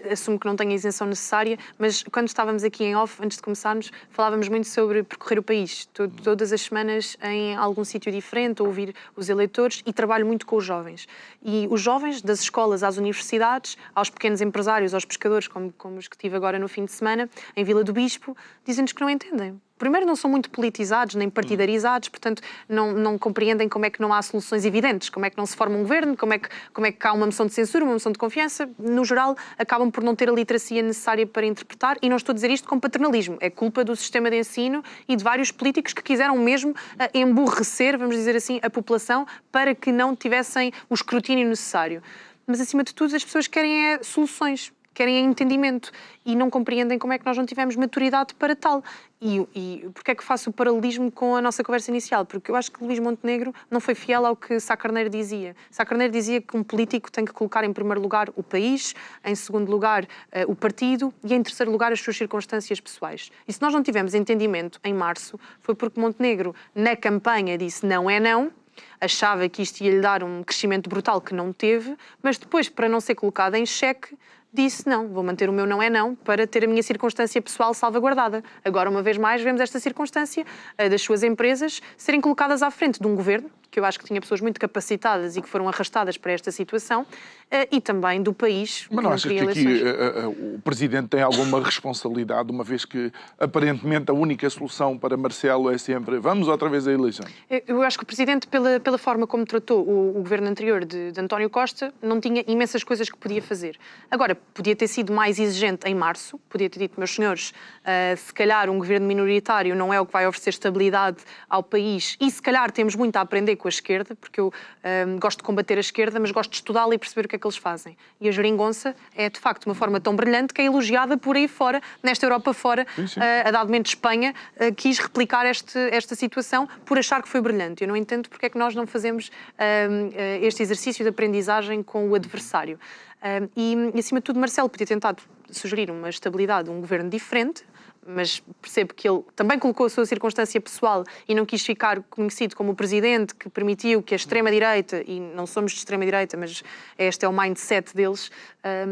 assumo que não tenho a isenção necessária, mas quando estávamos aqui em off, antes de começarmos, falávamos muito sobre percorrer o país. Todas as semanas em algum sítio diferente, ouvir os eleitores, e trabalho muito com os jovens. E os jovens, das escolas às universidades, aos pequenos empresários, aos pescadores, como os que tive agora no fim de semana, em Vila do Bispo, dizem-nos que não entendem. Primeiro, não são muito politizados, nem partidarizados, portanto, não compreendem como é que não há soluções evidentes, como é que não se forma um governo, como é que há uma moção de censura, uma moção de confiança. No geral, acabam por não ter a literacia necessária para interpretar, e não estou a dizer isto com paternalismo. É culpa do sistema de ensino e de vários políticos que quiseram mesmo emburrecer, vamos dizer assim, a população para que não tivessem o escrutínio necessário. Mas, acima de tudo, as pessoas querem soluções. Querem entendimento e não compreendem como é que nós não tivemos maturidade para tal. E porquê é que faço o paralelismo com a nossa conversa inicial? Porque eu acho que Luís Montenegro não foi fiel ao que Sá Carneiro dizia. Sá Carneiro dizia que um político tem que colocar em primeiro lugar o país, em segundo lugar o partido e em terceiro lugar as suas circunstâncias pessoais. E se nós não tivemos entendimento em março, foi porque Montenegro, na campanha, disse não é não, achava que isto ia lhe dar um crescimento brutal que não teve, mas depois, para não ser colocado em xeque, disse não, vou manter o meu não é não para ter a minha circunstância pessoal salvaguardada. Agora, uma vez mais, vemos esta circunstância das suas empresas serem colocadas à frente de um governo, que eu acho que tinha pessoas muito capacitadas e que foram arrastadas para esta situação, e também do país. Mas não achas que aqui o Presidente tem alguma responsabilidade, uma vez que aparentemente a única solução para Marcelo é sempre vamos outra vez à eleição? Eu acho que o Presidente, pela forma como tratou o governo anterior de António Costa, não tinha imensas coisas que podia fazer. Agora, podia ter sido mais exigente em março, podia ter dito, meus senhores, se calhar um governo minoritário não é o que vai oferecer estabilidade ao país e se calhar temos muito a aprender com a esquerda, porque eu gosto de combater a esquerda, mas gosto de estudá-la e perceber o que é que eles fazem. E a geringonça é, de facto, uma forma tão brilhante que é elogiada por aí fora, nesta Europa fora, a dado momento de Espanha, quis replicar esta situação por achar que foi brilhante. Eu não entendo porque é que nós não fazemos este exercício de aprendizagem com o adversário. E, acima de tudo, Marcelo podia tentar sugerir uma estabilidade, um governo diferente, mas percebo que ele também colocou a sua circunstância pessoal e não quis ficar conhecido como o presidente que permitiu que a extrema-direita, e não somos de extrema-direita, mas este é o mindset deles,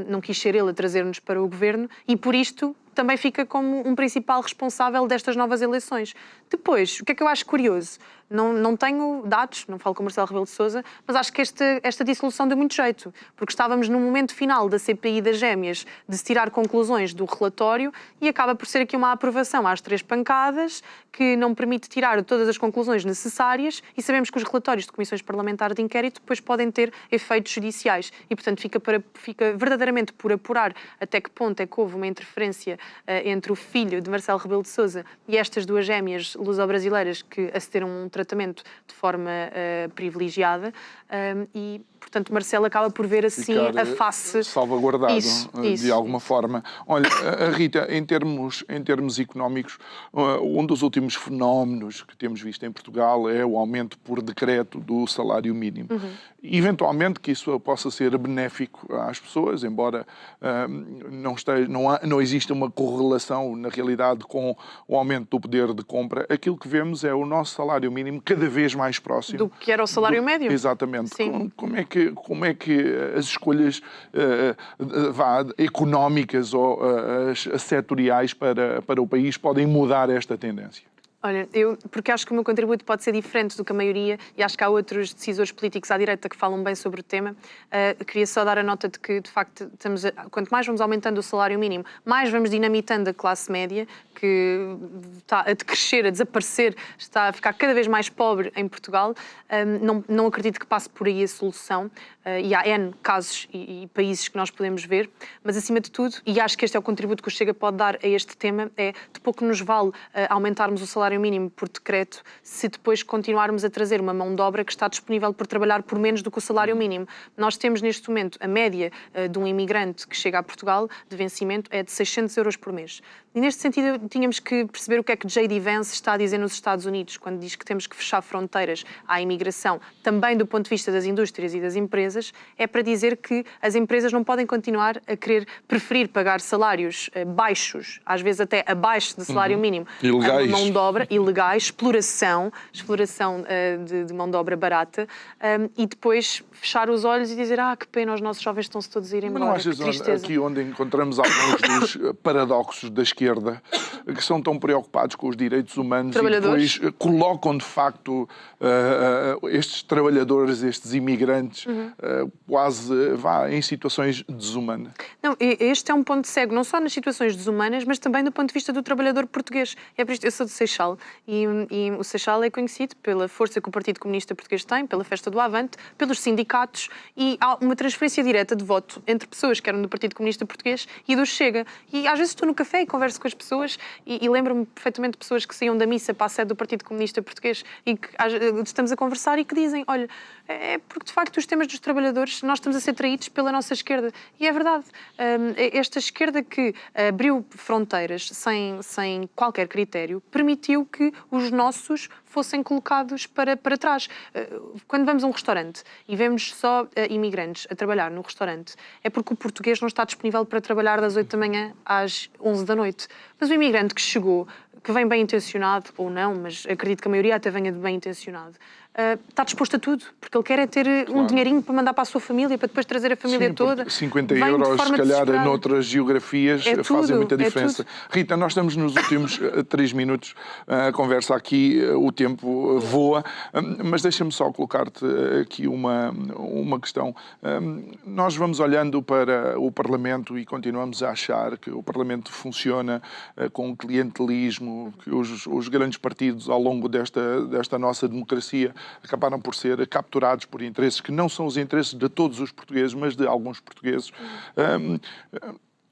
não quis ser ele a trazer-nos para o governo e por isto também fica como um principal responsável destas novas eleições. Depois, o que é que eu acho curioso? Não tenho dados, não falo com o Marcelo Rebelo de Sousa, mas acho que esta dissolução deu muito jeito, porque estávamos no momento final da CPI das Gêmeas de se tirar conclusões do relatório e acaba por ser aqui uma aprovação às 3 pancadas que não permite tirar todas as conclusões necessárias e sabemos que os relatórios de comissões parlamentares de inquérito depois podem ter efeitos judiciais e, portanto, fica verdadeiramente por apurar até que ponto é que houve uma interferência entre o filho de Marcelo Rebelo de Sousa e estas 2 gêmeas luso-brasileiras que acederam a um tratamento de forma privilegiada e, portanto, Marcelo acaba por ver assim a face... salvaguardado, isso. de alguma forma. Olha, Rita, em termos económicos, um dos últimos fenómenos que temos visto em Portugal é o aumento por decreto do salário mínimo. Eventualmente que isso possa ser benéfico às pessoas, embora não exista uma correlação, na realidade, com o aumento do poder de compra, aquilo que vemos é o nosso salário mínimo cada vez mais próximo do que era o salário médio. Exatamente. Sim. Como é que as escolhas económicas ou setoriais para o país podem mudar esta tendência? Olha, porque acho que o meu contributo pode ser diferente do que a maioria e acho que há outros decisores políticos à direita que falam bem sobre o tema. Queria só dar a nota de que, de facto, quanto mais vamos aumentando o salário mínimo, mais vamos dinamitando a classe média, que está a decrescer, a desaparecer, está a ficar cada vez mais pobre em Portugal. Não acredito que passe por aí a solução. E há N casos e países que nós podemos ver, mas acima de tudo, e acho que este é o contributo que o Chega pode dar a este tema, é de pouco nos vale aumentarmos o salário mínimo por decreto se depois continuarmos a trazer uma mão de obra que está disponível por trabalhar por menos do que o salário mínimo. Nós temos neste momento a média de um imigrante que chega a Portugal de vencimento é de 600 euros por mês. E neste sentido tínhamos que perceber o que é que J.D. Vance está a dizer nos Estados Unidos quando diz que temos que fechar fronteiras à imigração, também do ponto de vista das indústrias e das empresas, é para dizer que as empresas não podem continuar a preferir pagar salários baixos, às vezes até abaixo do salário mínimo, ilegais. A mão de obra, ilegais, exploração de mão de obra barata, e depois fechar os olhos e dizer que pena, os nossos jovens estão-se todos a ir embora. Mas não achas aqui onde encontramos alguns dos paradoxos da esquerda que são tão preocupados com os direitos humanos e depois colocam de facto estes trabalhadores, estes imigrantes, quase em situações desumanas? Não, este é um ponto cego, não só nas situações desumanas, mas também do ponto de vista do trabalhador português. É por isto, eu sou de Seixal e o Seixal é conhecido pela força que o Partido Comunista Português tem, pela festa do Avante, pelos sindicatos e há uma transferência direta de voto entre pessoas que eram do Partido Comunista Português e do Chega. E às vezes estou no café e converso com as pessoas e lembro-me perfeitamente de pessoas que saíam da missa para a sede do Partido Comunista Português e que estamos a conversar e que dizem, olha, é porque de facto os temas dos trabalhadores, nós estamos a ser traídos pela nossa esquerda. E é verdade. Esta esquerda que abriu fronteiras sem qualquer critério, permitiu que os nossos fossem colocados para trás. Quando vamos a um restaurante e vemos só imigrantes a trabalhar no restaurante, é porque o português não está disponível para trabalhar das 8 da manhã às 11 da noite. Mas o imigrante que chegou, que vem bem intencionado, ou não, mas acredito que a maioria até venha de bem intencionado, está disposto a tudo, porque ele quer é ter um dinheirinho para mandar para a sua família, para depois trazer a família toda. 50 euros, se calhar, noutras geografias, fazem muita diferença. Rita, nós estamos nos últimos 3 minutos, a conversa aqui, o tempo voa, mas deixa-me só colocar-te aqui uma questão. Nós vamos olhando para o Parlamento e continuamos a achar que o Parlamento funciona com clientelismo, que os grandes partidos, ao longo desta nossa democracia, acabaram por ser capturados por interesses que não são os interesses de todos os portugueses, mas de alguns portugueses.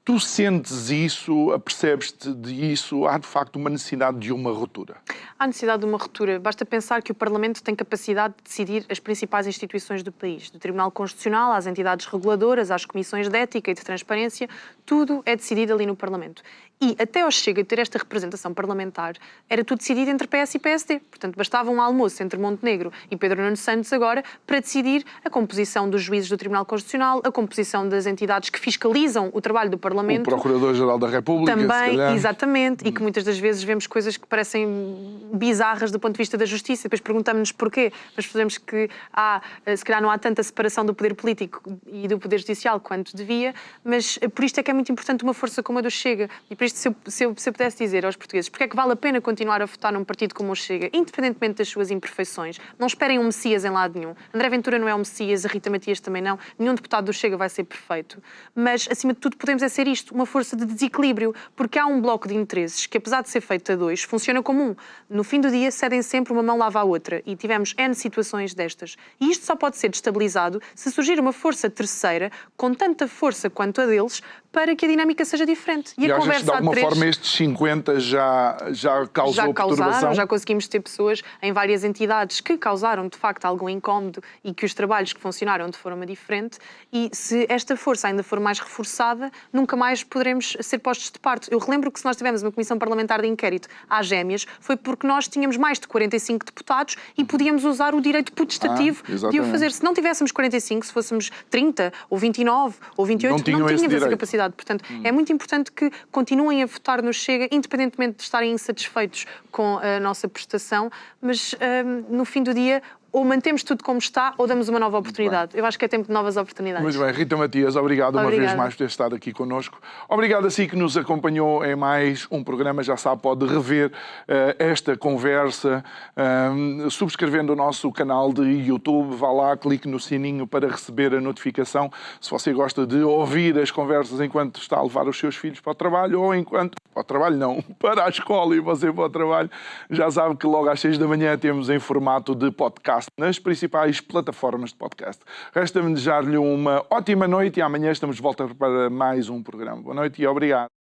Tu sentes isso, apercebes-te disso? Há, de facto, uma necessidade de uma ruptura? Há necessidade de uma ruptura. Basta pensar que o Parlamento tem capacidade de decidir as principais instituições do país, do Tribunal Constitucional às entidades reguladoras, às comissões de ética e de transparência, tudo é decidido ali no Parlamento. E até ao Chega ter esta representação parlamentar, era tudo decidido entre PS e PSD. Portanto, bastava um almoço entre Montenegro e Pedro Nuno Santos agora para decidir a composição dos juízes do Tribunal Constitucional, a composição das entidades que fiscalizam o trabalho do Parlamento. O Procurador-Geral da República, também, exatamente, e que muitas das vezes vemos coisas que parecem bizarras do ponto de vista da justiça, depois perguntamos-nos porquê, mas percebemos que se calhar não há tanta separação do poder político e do poder judicial quanto devia, mas por isto é que é muito importante uma força como a do Chega. E por isto, se eu pudesse dizer aos portugueses porque é que vale a pena continuar a votar num partido como o Chega, independentemente das suas imperfeições, não esperem um Messias em lado nenhum. André Ventura não é um Messias, a Rita Matias também não, nenhum deputado do Chega vai ser perfeito, mas acima de tudo podemos ser isto, uma força de desequilíbrio, porque há um bloco de interesses que, apesar de ser feito a dois, funciona como um. No fim do dia, cedem sempre, uma mão lava a outra, e tivemos N situações destas. E isto só pode ser destabilizado se surgir uma força terceira, com tanta força quanto a deles, para que a dinâmica seja diferente. E a conversa de alguma forma estes 50 já causou perturbação? Já conseguimos ter pessoas em várias entidades que causaram, de facto, algum incómodo e que os trabalhos que funcionaram de forma diferente, e se esta força ainda for mais reforçada, nunca mais poderemos ser postos de parte. Eu relembro que se nós tivemos uma comissão parlamentar de inquérito às gêmeas, foi porque nós tínhamos mais de 45 deputados e podíamos usar o direito potestativo de o fazer. Se não tivéssemos 45, se fôssemos 30, ou 29, ou 28, não tínhamos essa capacidade. Portanto, é muito importante que continuem a votar no Chega, independentemente de estarem insatisfeitos com a nossa prestação, mas no fim do dia ou mantemos tudo como está ou damos uma nova oportunidade. Eu acho que é tempo de novas oportunidades. Muito bem, Rita Matias, obrigado uma vez mais por ter estado aqui connosco. Obrigado a si que nos acompanhou em mais um programa. Já sabe, pode rever esta conversa subscrevendo o nosso canal de YouTube. Vá lá, clique no sininho para receber a notificação. Se você gosta de ouvir as conversas enquanto está a levar os seus filhos para o trabalho ou enquanto... Para o trabalho não, para a escola e você para o trabalho, já sabe que logo às 6 da manhã temos em formato de podcast nas principais plataformas de podcast. Resta-me desejar-lhe uma ótima noite e amanhã estamos de volta para mais um programa. Boa noite e obrigado.